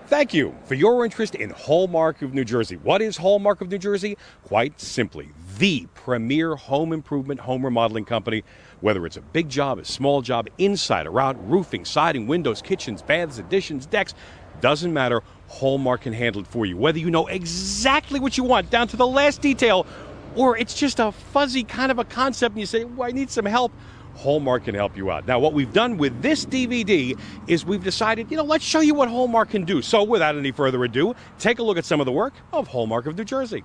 Thank you for your interest in Hallmark of New Jersey. What is Hallmark of New Jersey? Quite simply, the premier home improvement, home remodeling company. Whether it's a big job, a small job, inside or out, roofing, siding, windows, kitchens, baths, additions, decks, doesn't matter. Hallmark can handle it for you. Whether you know exactly what you want, down to the last detail, or it's just a fuzzy kind of a concept and you say, well, I need some help, Hallmark can help you out. Now, what we've done with this DVD is we've decided, let's show you what Hallmark can do. So without any further ado, take a look at some of the work of Hallmark of New Jersey.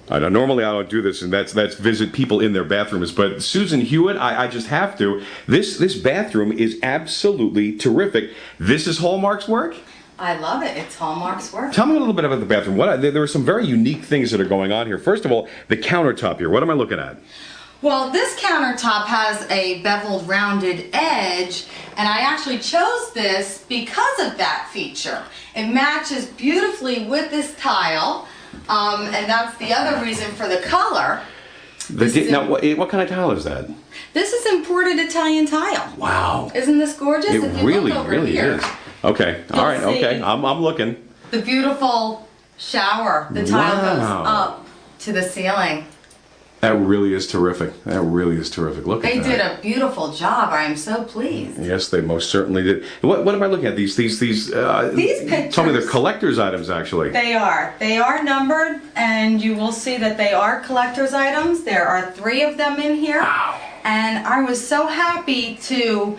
I know normally I don't do this, and that's visit people in their bathrooms, but Susan Hewitt, I just have to. This bathroom is absolutely terrific. This is Hallmark's work? I love it. It's Hallmark's work. Tell me a little bit about the bathroom. There are some very unique things that are going on here. First of all, the countertop here. What am I looking at? Well, this countertop has a beveled rounded edge, and I actually chose this because of that feature. It matches beautifully with this tile, and that's the other reason for the color. Now, what kind of tile is that? This is imported Italian tile. Wow. Isn't this gorgeous? It really is. Okay. All right. Okay. I'm looking. The beautiful shower. The tile goes up to the ceiling. That really is terrific. That really is terrific. Look at that. They did a beautiful job. I am so pleased. Yes, they most certainly did. What am I looking at? These pictures. Tell me, they're collector's items, actually. They are. They are numbered, and you will see that they are collector's items. There are 3 of them in here. Wow. And I was so happy to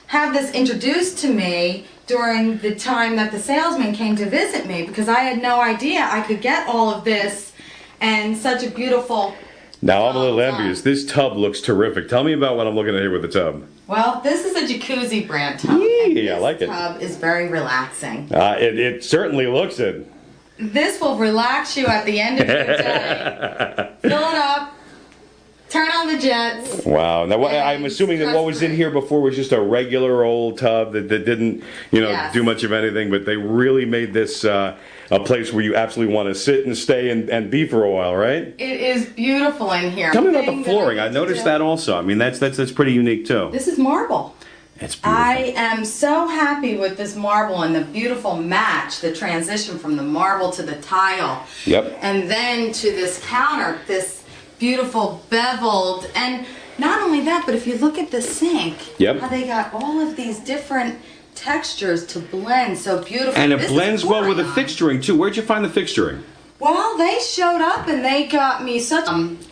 have this introduced to me during the time that the salesman came to visit me, because I had no idea I could get all of this and such a beautiful. Now I'm a little envious. This tub looks terrific. Tell me about what I'm looking at here with the tub. Well, this is a jacuzzi brand tub. Yeah, I like it. This tub is very relaxing. It certainly looks it. This will relax you at the end of your day. Fill it up. Turn on the jets. Wow. Now, I'm assuming that what was in here before was just a regular old tub that didn't, do much of anything, but they really made this a place where you absolutely want to sit and stay and be for a while, right? It is beautiful in here. Tell me about the flooring. I noticed that also. I mean, that's pretty unique too. This is marble. It's beautiful. I am so happy with this marble and the beautiful match, the transition from the marble to the tile. Yep. And then to this counter, this beautiful beveled, and not only that, but if you look at the sink, how they got all of these different textures to blend so beautifully. And it blends well with the fixturing too. Where'd you find the fixturing? Well, they showed up and they got me such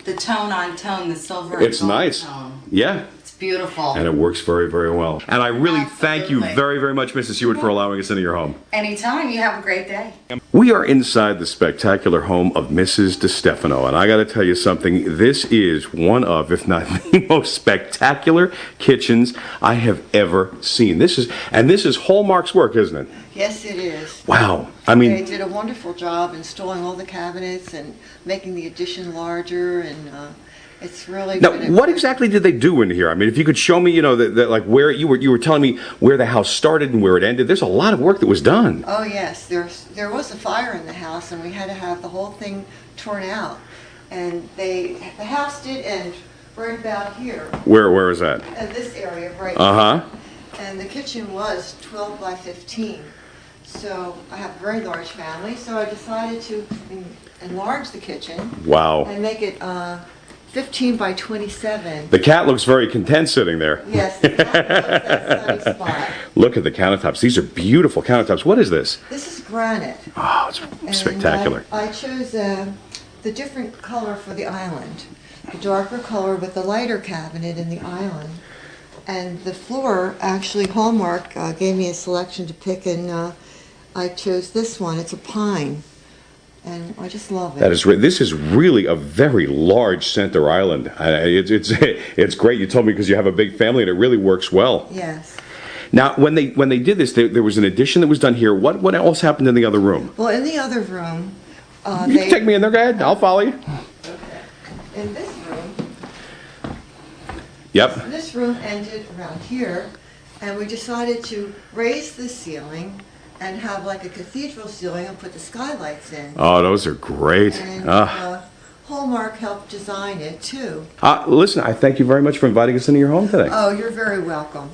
the tone on tone, the silver. It's nice. Tone. Yeah. Beautiful. And it works very, very well. And I really thank you very, very much, Mrs. Hewitt, for allowing us into your home. Anytime. You have a great day. We are inside the spectacular home of Mrs. DeStefano, and I got to tell you something. This is one of, if not the most spectacular kitchens I have ever seen. This is Hallmark's work, isn't it? Yes, it is. Wow. I mean, they did a wonderful job installing all the cabinets and making the addition larger, and it's really. Now, what exactly did they do in here? I mean, if you could show me, like where you were telling me where the house started and where it ended. There's a lot of work that was done. Oh yes, there was a fire in the house, and we had to have the whole thing torn out. And the house did end right about here. Where is that? In this area, right. Here. And the kitchen was 12 by 15. So I have a very large family, so I decided to enlarge the kitchen. Wow. And make it 15 by 27. The cat looks very content sitting there. Yes, the cat loves that sunny spot. Look at the countertops. These are beautiful countertops. What is this? This is granite. Oh, it's spectacular. I chose the different color for the island. The darker color with the lighter cabinet in the island. And the floor, actually, Hallmark gave me a selection to pick, and I chose this one. It's a pine. And I just love it. This is really a very large center island. It's great. You told me because you have a big family and it really works well. Yes. Now, when they did this, there was an addition that was done here. What else happened in the other room? Well, in the other room, you can take me in there. Go ahead. I'll follow you. Okay. In this room. Yep. This room ended around here, and we decided to raise the ceiling and have like a cathedral ceiling and put the skylights in. Oh, those are great. And Hallmark helped design it too. Listen, I thank you very much for inviting us into your home today. Oh, you're very welcome.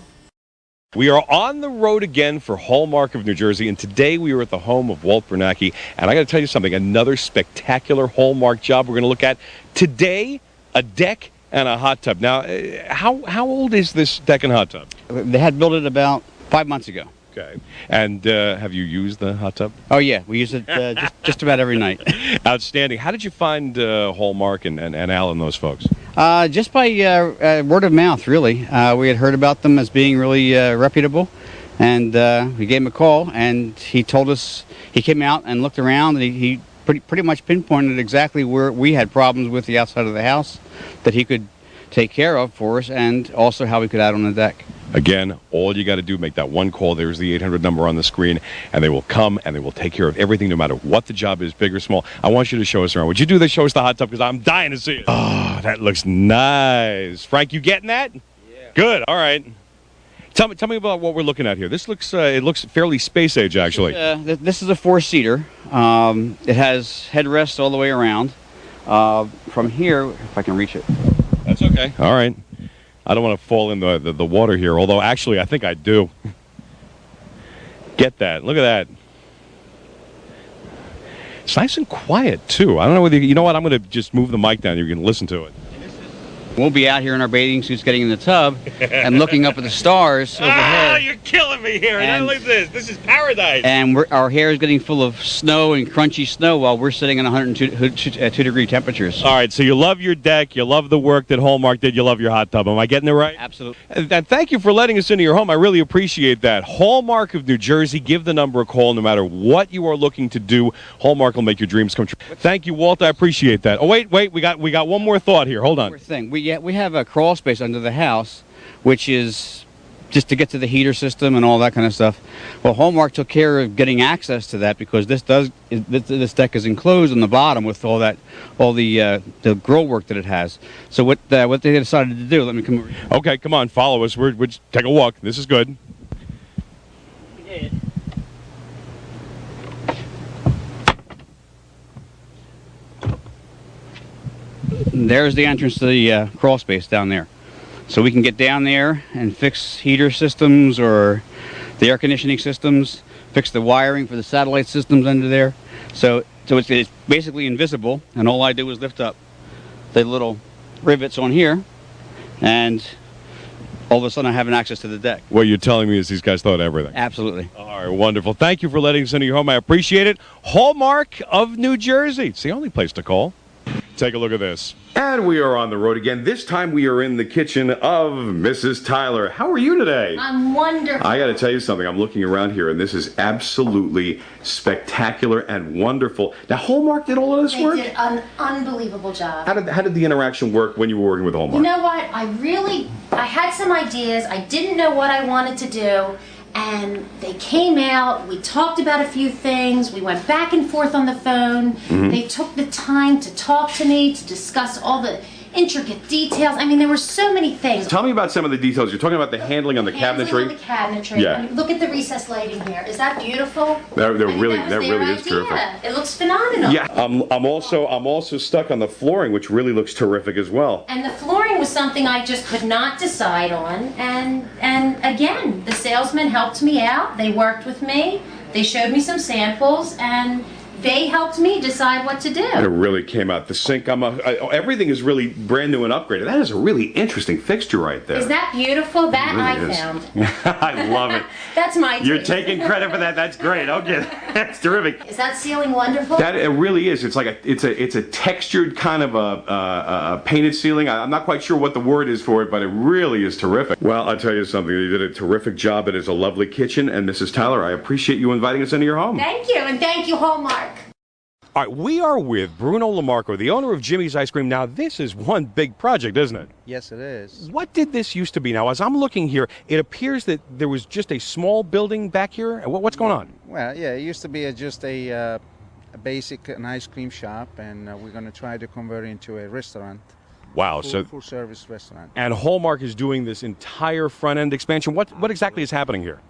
We are on the road again for Hallmark of New Jersey, and today we are at the home of Walt Bernacki. And I got to tell you something, another spectacular Hallmark job we're going to look at today, a deck and a hot tub. Now, how old is this deck and hot tub? They had built it about 5 months ago. Okay. And have you used the hot tub? Oh, yeah. We use it just about every night. Outstanding. How did you find Hallmark and Al and those folks? Just by word of mouth, really. We had heard about them as being really reputable, and we gave him a call, and he told us, he came out and looked around, and he pretty much pinpointed exactly where we had problems with the outside of the house that he could take care of for us, and also how we could add on the deck. Again, all you got to do, make that one call. There's the 800 number on the screen, and they will come and they will take care of everything, no matter what the job is, big or small. I want you to show us around. Would you do this? Show us the hot tub, because I'm dying to see it. Oh, that looks nice. Frank, you getting that? Yeah. Good. All right. Tell me about what we're looking at here. This looks it looks fairly space age, actually. This is a 4-seater. It has headrests all the way around. From here, if I can reach it. That's okay. All right. I don't want to fall in the water here, although actually I think I do. Get that. Look at that. It's nice and quiet, too. I don't know whether you know what, I'm going to just move the mic down. You can listen to it. We'll be out here in our bathing suits getting in the tub and looking up at the stars overhead. Ah, you're killing me here. And look at this. This is paradise. And our hair is getting full of snow and crunchy snow while we're sitting in 102-degree temperatures. All right, so you love your deck, you love the work that Hallmark did, you love your hot tub. Am I getting it right? Absolutely. And thank you for letting us into your home. I really appreciate that. Hallmark of New Jersey. Give the number a call no matter what you are looking to do. Hallmark will make your dreams come true. Thank you, Walt. I appreciate that. Oh, wait. We got one more thought here. Hold on. One more thing. We have a crawl space under the house, which is just to get to the heater system and all that kind of stuff. Well, Hallmark took care of getting access to that, because this deck is enclosed on the bottom with all the grill work that it has. So what they decided to do, let me come over here. Okay, come on, follow us. We're just take a walk. This is good. There's the entrance to the crawl space down there. So we can get down there and fix heater systems or the air conditioning systems, fix the wiring for the satellite systems under there. So it's basically invisible, and all I do is lift up the little rivets on here, and all of a sudden I have an access to the deck. What you're telling me is these guys thought of everything. Absolutely. All right, wonderful. Thank you for letting us into your home. I appreciate it. Hallmark of New Jersey. It's the only place to call. Take a look at this. And we are on the road again. This time we are in the kitchen of Mrs. Tyler. How are you today? I'm wonderful. I got to tell you something. I'm looking around here, and this is absolutely spectacular and wonderful. Now, Hallmark did all of this work? They did an unbelievable job. How did the interaction work when you were working with Hallmark? You know what? I had some ideas. I didn't know what I wanted to do. And they came out, we talked about a few things, we went back and forth on the phone. They took the time to talk to me, to discuss all the intricate details. I mean, there were so many things. Tell me about some of the details. You're talking about the handling on the cabinetry. On the cabinetry. Yeah. I mean, look at the recessed lighting here. Is that beautiful? That really is terrific. It looks phenomenal. Yeah, I'm also stuck on the flooring, which really looks terrific as well. And the flooring was something I just could not decide on. And again, the salesman helped me out. They worked with me. They showed me some samples, and they helped me decide what to do. It really came out. The sink, everything is really brand new and upgraded. That is a really interesting fixture right there. Is that beautiful? That really I found. I love it. That's my You're taste. taking credit for that. That's great. Okay, that's terrific. Is that ceiling wonderful? That it really is. It's like it's a textured kind of a painted ceiling. I'm not quite sure what the word is for it, but it really is terrific. Well, I'll tell you something. You did a terrific job. It is a lovely kitchen, and Mrs. Tyler, I appreciate you inviting us into your home. Thank you, and thank you, Hallmark. All right, we are with Bruno Lamarco, the owner of Jimmy's Ice Cream. Now, this is one big project, isn't it? Yes, it is. What did this used to be? Now, as I'm looking here, it appears that there was just a small building back here. What's going on? Well, yeah, it used to be just a basic ice cream shop, and we're going to try to convert it into a restaurant. Wow, full service restaurant. And Hallmark is doing this entire front end expansion. What exactly is happening here?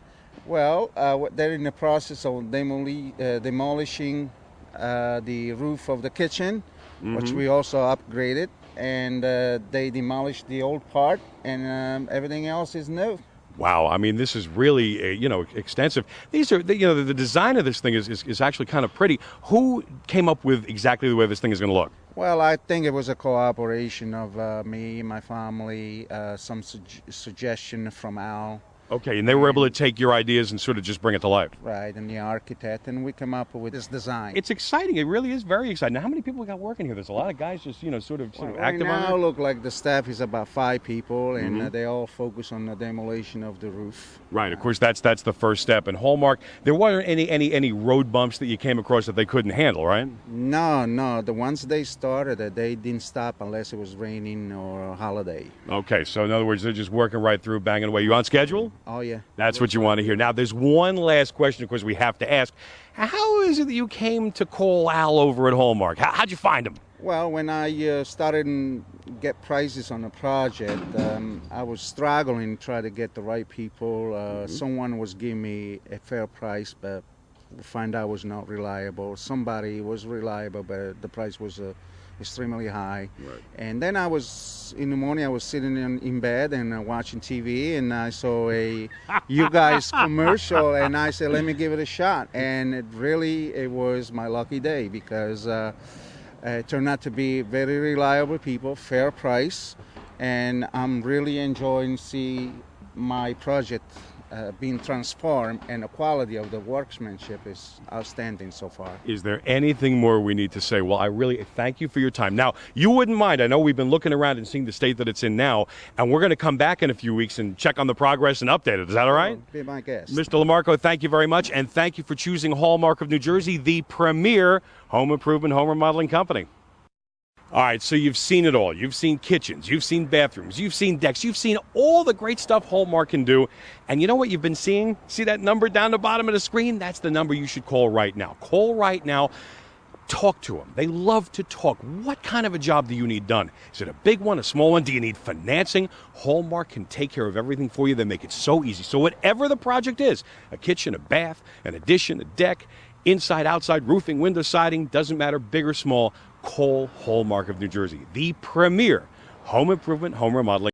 Well, they're in the process of demolishing the roof of the kitchen, which we also upgraded, and they demolished the old part, and everything else is new. Wow, I mean, this is really, extensive. These are, the design of this thing is actually kind of pretty. Who came up with exactly the way this thing is going to look? Well, I think it was a cooperation of me, my family, some suggestion from Al. Okay, and they were able to take your ideas and sort of just bring it to life. Right, and the architect, and we come up with this design. It's exciting. It really is very exciting. Now, how many people we got working here? There's a lot of guys just, sort of Right active on now, it. look like the staff is about 5 people, and they all focus on the demolition of the roof. Right, of course, that's the first step. And Hallmark, there weren't any road bumps that you came across that they couldn't handle, right? No. The ones they started, they didn't stop unless it was raining or a holiday. Okay, so in other words, they're just working right through, banging away. You on schedule? Oh, yeah. That's what you want to hear. Now, there's one last question, of course, we have to ask. How is it that you came to call Al over at Hallmark? How'd you find him? Well, when I started and get prices on the project, I was struggling to try to get the right people. Someone was giving me a fair price, but find out was not reliable. Somebody was reliable, but the price was extremely high. Right. And then in the morning, I was sitting in bed and watching TV, and I saw a you guys commercial, and I said, let me give it a shot. And it was my lucky day, because it turned out to be very reliable people, fair price, and I'm really enjoying seeing my project being transformed, and the quality of the workmanship is outstanding so far. Is there anything more we need to say? Well, I really thank you for your time. Now, you wouldn't mind, I know we've been looking around and seeing the state that it's in now, and we're going to come back in a few weeks and check on the progress and update it. Is that all right? Be my guest. Mr. LaMarco, thank you very much, and thank you for choosing Hallmark of New Jersey, the premier home improvement, home remodeling company. All right, so you've seen it all. You've seen kitchens, you've seen bathrooms, you've seen decks, you've seen all the great stuff Hallmark can do. And you know what you've been seeing? See that number down the bottom of the screen? That's the number you should call right now. Call right now. Talk to them. They love to talk. What kind of a job do you need done? Is it a big one, a small one? Do you need financing? Hallmark can take care of everything for you. They make it so easy. So whatever the project is, a kitchen, a bath, an addition, a deck, inside, outside, roofing, window siding, doesn't matter, big or small, call Hallmark of New Jersey, the premier home improvement, home remodeling